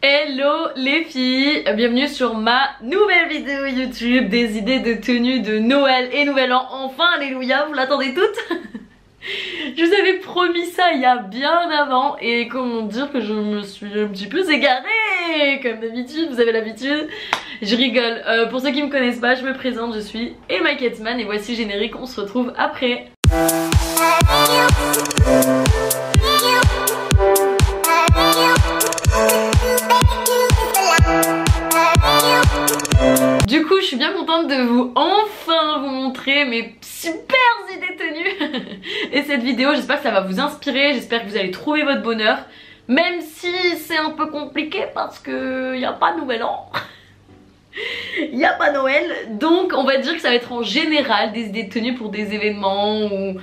Hello les filles, bienvenue sur ma nouvelle vidéo YouTube des idées de tenue de Noël et Nouvel An. Enfin, alléluia, vous l'attendez toutes. Je vous avais promis ça il y a bien avant et comment dire que je me suis un petit peu égarée. Comme d'habitude, vous avez l'habitude. Je rigole, pour ceux qui me connaissent pas, je me présente, je suis Emma Ketzman et voici le générique, on se retrouve après. Du coup, je suis bien contente de enfin vous montrer mes super idées tenues. Et cette vidéo, j'espère que ça va vous inspirer, j'espère que vous allez trouver votre bonheur. Même si c'est un peu compliqué parce que y a pas Nouvel An. Il n'y a pas Noël. Donc on va dire que ça va être en général des idées de tenue pour des événements ou...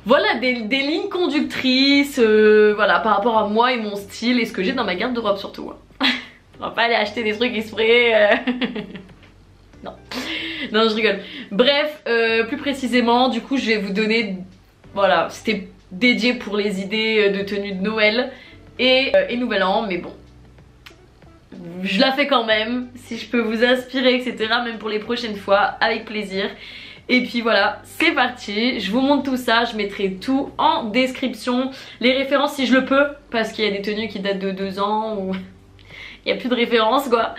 Voilà, des lignes conductrices, voilà, par rapport à moi et mon style et ce que j'ai dans ma garde-robe surtout. On va pas aller acheter des trucs exprès. Non, non, je rigole. Bref, plus précisément, du coup, je vais vous donner, voilà, c'était dédié pour les idées de tenue de Noël et Nouvel An, mais bon, je la fais quand même, si je peux vous inspirer, etc. Même pour les prochaines fois, avec plaisir. Et puis voilà, c'est parti, je vous montre tout ça, je mettrai tout en description, les références si je le peux, parce qu'il y a des tenues qui datent de 2 ans ou il n'y a plus de références quoi.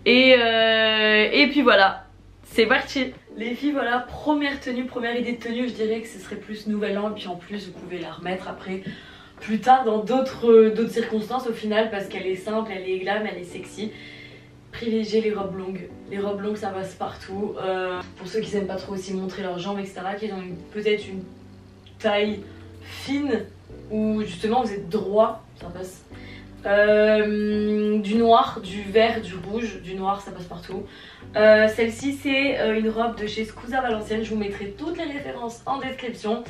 Et puis voilà, c'est parti. Les filles, voilà, première tenue, première idée de tenue, je dirais que ce serait plus Nouvel An, et puis en plus vous pouvez la remettre après plus tard dans d'autres circonstances au final, parce qu'elle est simple, elle est glam, elle est sexy. Privilégiez les robes longues. Les robes longues ça passe partout. Pour ceux qui n'aiment pas trop aussi montrer leurs jambes etc, qui ont peut-être une taille fine ou justement vous êtes droit, ça passe. Du noir, du vert, du rouge, du noir ça passe partout. Celle-ci c'est une robe de chez Scusa Valenciennes, je vous mettrai toutes les références en description.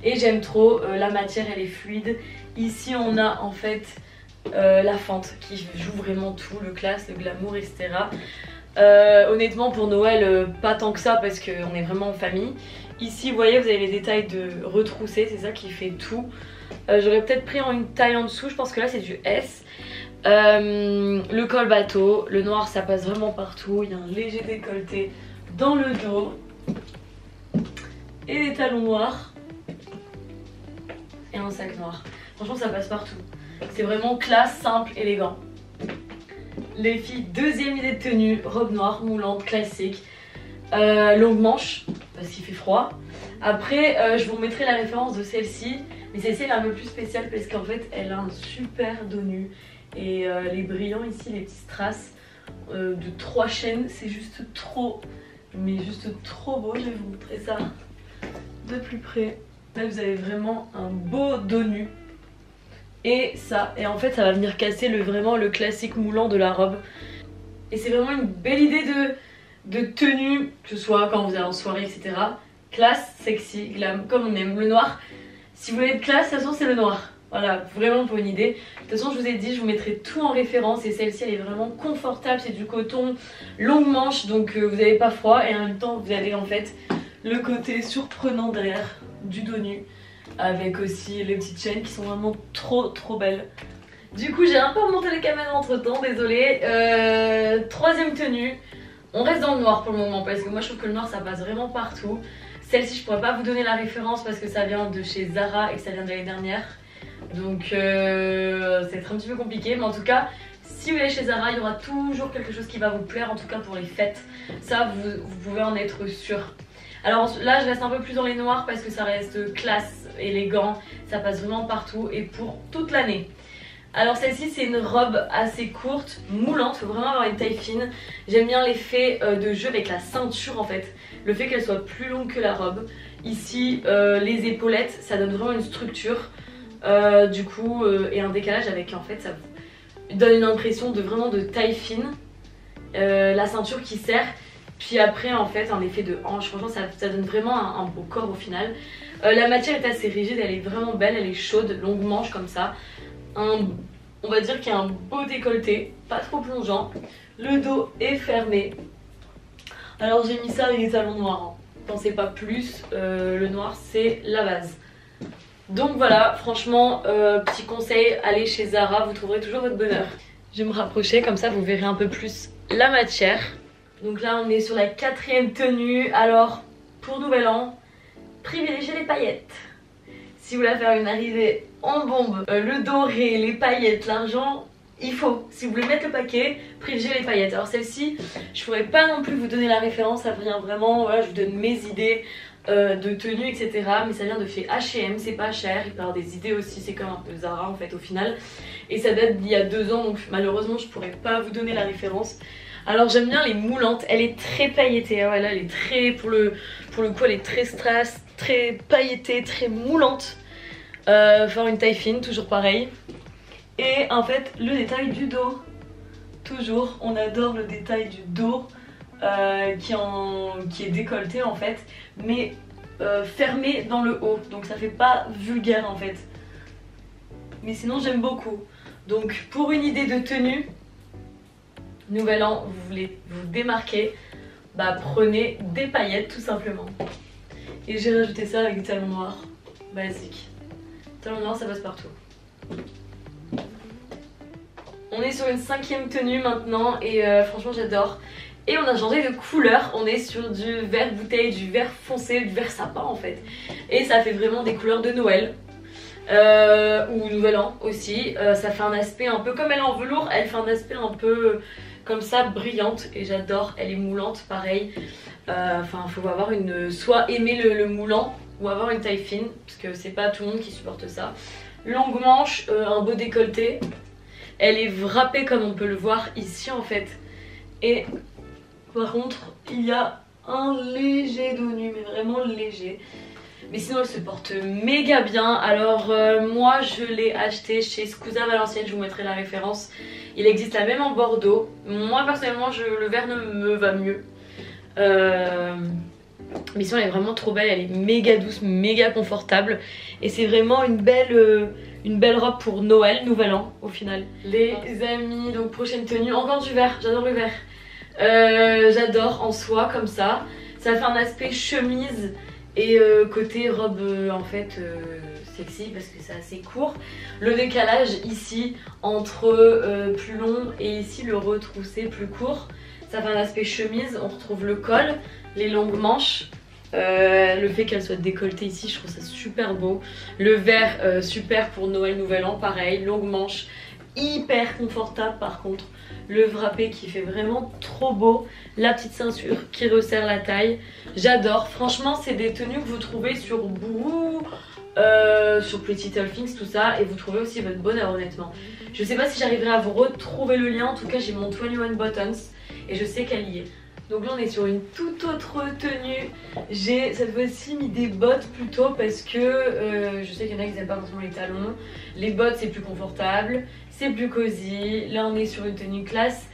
Et j'aime trop, la matière elle est fluide. Ici on a en fait la fente qui joue vraiment tout, le classe, le glamour etc. Honnêtement pour Noël pas tant que ça parce qu'on est vraiment en famille. Ici vous voyez vous avez les détails de retroussé, c'est ça qui fait tout. J'aurais peut-être pris en une taille en dessous, je pense que là c'est du S. Le col bateau, le noir ça passe vraiment partout, il y a un léger décolleté dans le dos. Et des talons noirs. Et un sac noir. Franchement ça passe partout. C'est vraiment classe, simple, élégant. Les filles, deuxième idée de tenue, robe noire, moulante, classique. Longue manche, parce qu'il fait froid. Après, je vous mettrai la référence de celle-ci. Mais celle-ci elle est un peu plus spéciale parce qu'en fait elle a un super dos nu. Et les brillants ici, les petits strass de 3 chaînes, c'est juste trop, mais juste trop beau. Je vais vous montrer ça de plus près. Là vous avez vraiment un beau dos nu. Et ça, et en fait ça va venir casser vraiment le classique moulant de la robe. Et c'est vraiment une belle idée de tenue, que ce soit quand vous allez en soirée etc. Classe, sexy, glam, comme on aime. Le noir, si vous voulez être classe, de toute façon c'est le noir. Voilà, vraiment pour une idée. De toute façon je vous ai dit, je vous mettrai tout en référence. Et celle-ci elle est vraiment confortable, c'est du coton, longue manche, donc vous n'avez pas froid. Et en même temps vous avez en fait le côté surprenant derrière du dos nu, avec aussi les petites chaînes qui sont vraiment trop belles. Du coup j'ai un peu remonté les caméras entre temps, désolée. Troisième tenue, on reste dans le noir pour le moment parce que moi je trouve que le noir ça passe vraiment partout. Celle-ci je pourrais pas vous donner la référence parce que ça vient de chez Zara et que ça vient de l'année dernière. Donc ça va être un petit peu compliqué, mais en tout cas si vous allez chez Zara il y aura toujours quelque chose qui va vous plaire, en tout cas pour les fêtes. Ça vous pouvez en être sûr. Alors là je reste un peu plus dans les noirs parce que ça reste classe, élégant, ça passe vraiment partout et pour toute l'année. Alors celle-ci c'est une robe assez courte, moulante, il faut vraiment avoir une taille fine. J'aime bien l'effet de jeu avec la ceinture en fait, le fait qu'elle soit plus longue que la robe. Ici les épaulettes ça donne vraiment une structure du coup et un décalage avec en fait ça donne une impression de vraiment de taille fine. La ceinture qui serre. Puis après en fait un effet de hanche, franchement ça donne vraiment un beau corps au final. La matière est assez rigide, elle est vraiment belle, elle est chaude, longue manche comme ça. On va dire qu'il y a un beau décolleté, pas trop plongeant. Le dos est fermé. Alors j'ai mis ça avec des talons noirs, hein. Pensez pas plus, le noir c'est la base. Donc voilà, franchement, petit conseil, allez chez Zara, vous trouverez toujours votre bonheur. Je vais me rapprocher, comme ça vous verrez un peu plus la matière. Donc là on est sur la 4e tenue. Alors pour Nouvel An, privilégiez les paillettes. Si vous voulez faire une arrivée en bombe, le doré, les paillettes, l'argent, il faut. Si vous voulez mettre le paquet, privilégiez les paillettes. Alors celle-ci, je pourrais pas non plus vous donner la référence, ça vient vraiment, voilà, je vous donne mes idées de tenue, etc. Mais ça vient de chez H&M, c'est pas cher, il peut y avoir des idées aussi, c'est comme un peu Zara en fait au final. Et ça date d'il y a 2 ans, donc malheureusement je pourrais pas vous donner la référence. Alors j'aime bien les moulantes, elle est très pailletée, ouais, là elle est très, pour le coup elle est très strass, très pailletée, très moulante. Faire une taille fine, toujours pareil. Et en fait le détail du dos, toujours on adore le détail du dos qui est décolleté en fait, mais fermé dans le haut, donc ça fait pas vulgaire en fait, mais sinon j'aime beaucoup. Donc pour une idée de tenue Nouvel An, vous voulez vous démarquer, bah prenez des paillettes tout simplement. Et j'ai rajouté ça avec des talons noirs basiques. Talons noirs ça passe partout. On est sur une 5e tenue maintenant et franchement j'adore. Et on a changé de couleur, on est sur du vert bouteille, du vert foncé, du vert sapin en fait. Et ça fait vraiment des couleurs de Noël. Ou Nouvel An aussi. Ça fait un aspect un peu comme elle est en velours, elle fait un aspect un peu comme ça brillante et j'adore. Elle est moulante pareil. Enfin faut avoir soit aimer le moulant ou avoir une taille fine parce que c'est pas tout le monde qui supporte ça. Longue manche, un beau décolleté. Elle est wrappée comme on peut le voir ici en fait. Et par contre il y a un léger dos nu, mais vraiment léger. Mais sinon elle se porte méga bien. Alors moi je l'ai acheté chez Scusa Valenciennes, je vous mettrai la référence. Il existe la même en Bordeaux. Moi personnellement le vert me va mieux. Mais sinon elle est vraiment trop belle, elle est méga douce, méga confortable. Et c'est vraiment une belle robe pour Noël, Nouvel An au final. Les amis, donc prochaine tenue, encore du vert, j'adore le vert. J'adore en soie comme ça. Ça fait un aspect chemise et côté robe en fait sexy parce que c'est assez court. Le décalage ici entre plus long et ici le retroussé plus court. Ça fait un aspect chemise, on retrouve le col, les longues manches. Le fait qu'elle soit décolletée ici, je trouve ça super beau. Le vert super pour Noël, Nouvel An, pareil, longue manche, hyper confortable par contre. Le wrappé qui fait vraiment trop beau, la petite ceinture qui resserre la taille, j'adore. Franchement c'est des tenues que vous trouvez sur Boo, sur Pretty Little Things, tout ça, et vous trouvez aussi votre bonheur honnêtement. Je sais pas si j'arriverai à vous retrouver le lien, en tout cas j'ai mon 21 Buttons et je sais qu'elle y est. Donc là on est sur une toute autre tenue. J'ai cette fois-ci mis des bottes plutôt parce que je sais qu'il y en a qui n'aiment pas forcément les talons. Les bottes c'est plus confortable, c'est plus cosy. Là on est sur une tenue classe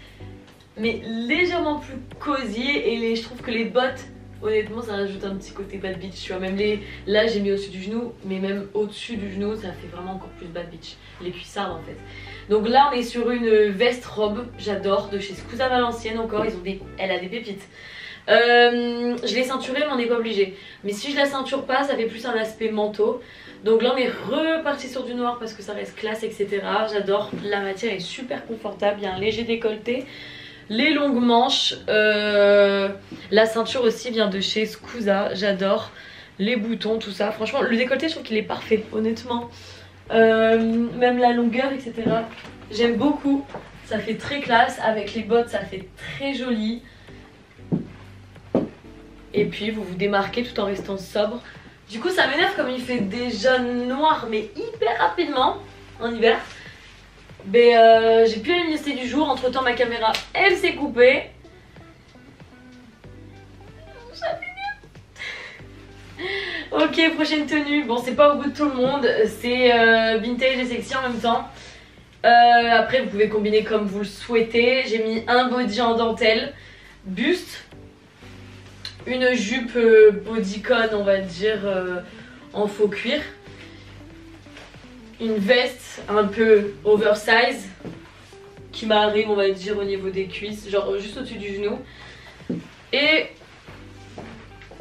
mais légèrement plus cosy et je trouve que les bottes honnêtement ça rajoute un petit côté bad bitch, tu vois. Même là j'ai mis au-dessus du genou, mais même au-dessus du genou ça fait vraiment encore plus bad bitch. Les cuissardes en fait. Donc là on est sur une veste robe, j'adore, de chez Scusa Valenciennes encore, elle a des pépites. Je l'ai ceinturée mais on n'est pas obligé. Mais si je la ceinture pas ça fait plus un aspect manteau. Donc là on est reparti sur du noir parce que ça reste classe etc. J'adore, la matière est super confortable, il y a un léger décolleté. Les longues manches, la ceinture aussi vient de chez Scusa, j'adore. Les boutons, tout ça, franchement le décolleté je trouve qu'il est parfait honnêtement. Même la longueur etc, j'aime beaucoup, ça fait très classe. Avec les bottes ça fait très joli et puis vous vous démarquez tout en restant sobre. Du coup ça m'énerve comme il fait déjà noir mais hyper rapidement en hiver. Mais j'ai plus la luminosité du jour, entre temps ma caméra elle s'est coupée. Ok, prochaine tenue, bon c'est pas au goût de tout le monde, c'est vintage et sexy en même temps. Après vous pouvez combiner comme vous le souhaitez. J'ai mis un body en dentelle, buste, une jupe bodycon on va dire en faux cuir, une veste un peu oversize qui m'arrive on va dire au niveau des cuisses, genre juste au-dessus du genou, et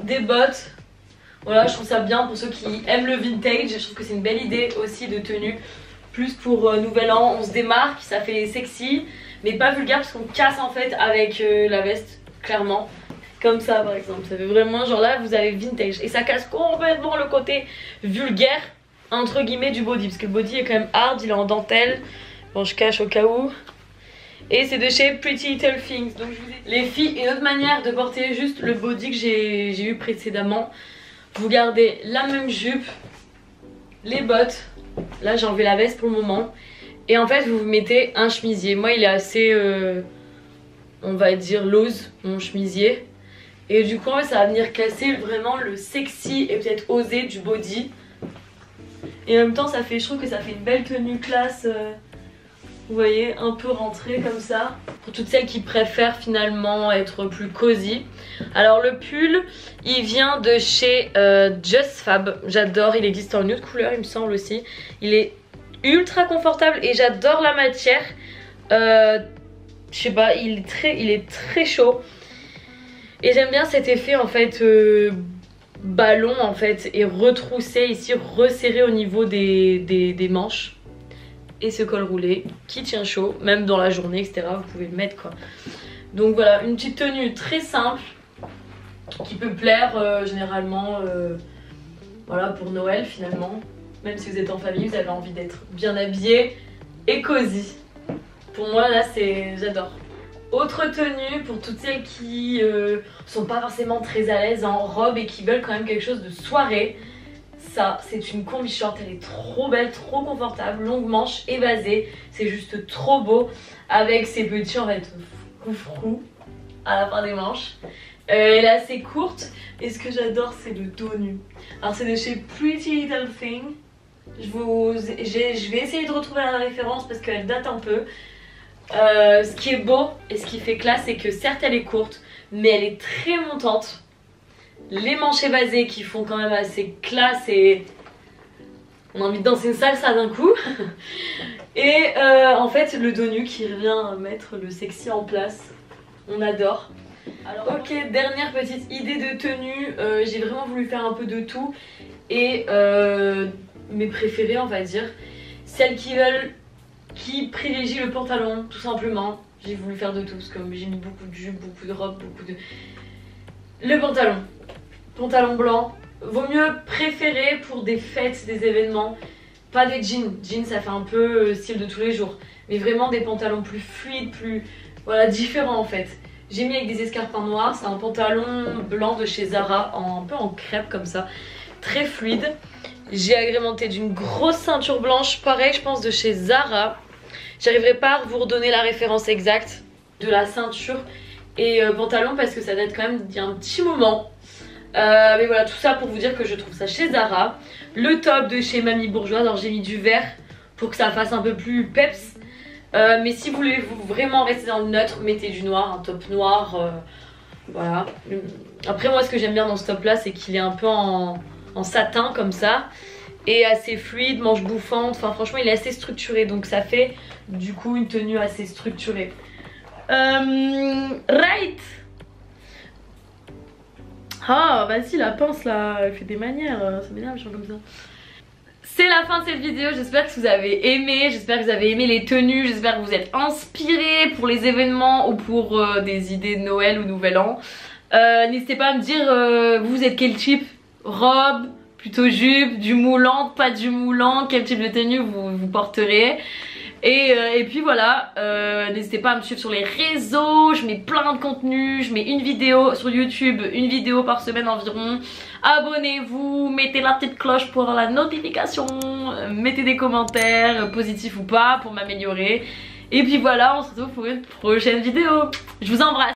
des bottes. Voilà, je trouve ça bien pour ceux qui aiment le vintage, je trouve que c'est une belle idée aussi de tenue. plus pour Nouvel An, on se démarque, ça fait sexy, mais pas vulgaire parce qu'on casse en fait avec la veste, clairement. Comme ça par exemple, ça fait vraiment genre là vous avez vintage et ça casse complètement le côté vulgaire entre guillemets du body, parce que le body est quand même hard, il est en dentelle. Bon, je cache au cas où. Et c'est de chez Pretty Little Things. Donc je vous dis, les filles, une autre manière de porter juste le body que j'ai eu précédemment. Vous gardez la même jupe, les bottes. Là j'ai enlevé la veste pour le moment. Et en fait vous vous mettez un chemisier. Moi il est assez, on va dire loose, mon chemisier. Et du coup en fait, ça va venir casser vraiment le sexy et peut-être osé du body. Et en même temps ça fait, je trouve que ça fait une belle tenue classe. Vous voyez, un peu rentrée comme ça. Pour toutes celles qui préfèrent finalement être plus cosy. Alors le pull, il vient de chez Just Fab. J'adore, il existe en une autre couleur il me semble aussi. Il est ultra confortable et j'adore la matière. Je sais pas, il est très chaud. Et j'aime bien cet effet en fait ballon en fait. Et retroussé ici, resserré au niveau des manches. Et ce col roulé qui tient chaud, même dans la journée, etc. Vous pouvez le mettre quoi. Donc voilà, une petite tenue très simple qui peut plaire généralement voilà, pour Noël finalement. Même si vous êtes en famille, vous avez envie d'être bien habillé et cosy. Pour moi là, j'adore. Autre tenue pour toutes celles qui sont pas forcément très à l'aise en robe et qui veulent quand même quelque chose de soirée. Ça, c'est une combi short, elle est trop belle, trop confortable, longue manche, évasée, c'est juste trop beau avec ces petits en fait froufrous à la fin des manches. Elle est assez courte et ce que j'adore c'est le dos nu. Alors c'est de chez Pretty Little Thing. Je vais essayer de retrouver la référence parce qu'elle date un peu. Ce qui est beau et ce qui fait classe c'est que certes elle est courte mais elle est très montante. Les manches évasées qui font quand même assez classe et on a envie de danser une salsa d'un coup. Et en fait le dos nu qui revient mettre le sexy en place. On adore. Alors, ok, dernière petite idée de tenue. J'ai vraiment voulu faire un peu de tout. Et mes préférées on va dire. Celles qui privilégient le pantalon tout simplement. J'ai voulu faire de tout parce que j'ai mis beaucoup de jupes, beaucoup de robes, beaucoup de... Le pantalon. Pantalon blanc, vaut mieux préférer pour des fêtes, des événements, pas des jeans. Jeans ça fait un peu style de tous les jours, mais vraiment des pantalons plus fluides, plus voilà, différents en fait. J'ai mis avec des escarpins noirs, c'est un pantalon blanc de chez Zara, un peu en crêpe comme ça, très fluide. J'ai agrémenté d'une grosse ceinture blanche, pareil je pense de chez Zara. J'arriverai pas à vous redonner la référence exacte de la ceinture et pantalon parce que ça date quand même d'il y a un petit moment. Mais voilà, tout ça pour vous dire que je trouve ça chez Zara. Le top de chez Mamie Bourgeoise, alors j'ai mis du vert pour que ça fasse un peu plus peps. Mais si vous voulez vraiment rester dans le neutre, mettez du noir, un top noir. Voilà. Après moi ce que j'aime bien dans ce top là c'est qu'il est un peu en satin comme ça. Et assez fluide, manche bouffante, enfin franchement il est assez structuré. Donc ça fait du coup une tenue assez structurée. Right. Ah vas-y la pince là, elle fait des manières, ça m'énerve genre comme ça. C'est la fin de cette vidéo, j'espère que vous avez aimé, j'espère que vous avez aimé les tenues, j'espère que vous êtes inspirés pour les événements ou pour des idées de Noël ou Nouvel An. N'hésitez pas à me dire vous êtes quel type, robe, plutôt jupe, du moulant, pas du moulant, quel type de tenue vous porterez. Et puis voilà, n'hésitez pas à me suivre sur les réseaux, je mets plein de contenu, je mets une vidéo sur YouTube, une vidéo par semaine environ. Abonnez-vous, mettez la petite cloche pour avoir la notification, mettez des commentaires, positifs ou pas, pour m'améliorer. Et puis voilà, on se retrouve pour une prochaine vidéo. Je vous embrasse.